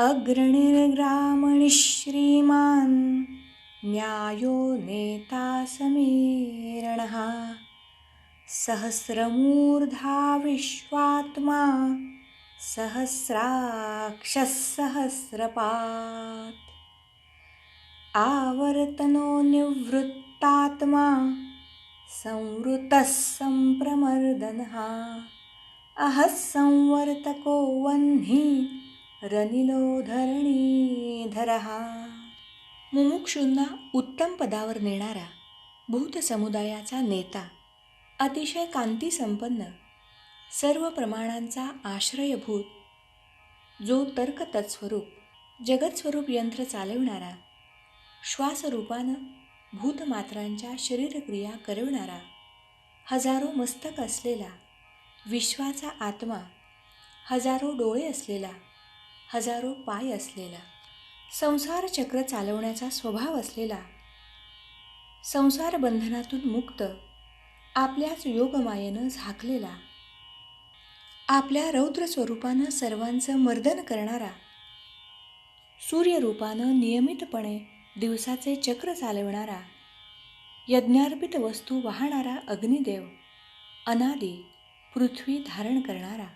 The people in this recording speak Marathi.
अग्रणिर्ग्रामणि श्रीमान् न्यायो नेता समीरणः सहस्रमूर्धा विश्वात्मा सहस्राक्षः सहस्रपात् आवर्तनो निवृत्तात्मा संवृतः संप्रमर्दनः अहः संवर्तको वह्निः रनिलो धरणीधरः. मुमुक्षूंना उत्तम पदावर नेणारा भूत समुदायाचा नेता, अतिशय कांतीसंपन्न, सर्व प्रमाणांचा आश्रयभूत, जो तर्क तत्स्वरूप जगतस्वरूप यंत्र चालविणारा, श्वासरूपानं भूतमात्रांच्या शरीरक्रिया करविणारा, हजारो मस्तक असलेला विश्वाचा आत्मा, हजारो डोळे असलेला, हजारो पाय असलेला, संसार चक्र चालवण्याचा स्वभाव असलेला, संसार बंधनातून मुक्त, आपल्याच योगमायेनं झाकलेला, आपल्या रौद्र स्वरूपानं सर्वांचं मर्दन करणारा, सूर्यरूपानं नियमितपणे दिवसाचे चक्र चालविणारा, यज्ञार्पित वस्तू वाहणारा अग्निदेव, अनादी पृथ्वी धारण करणारा,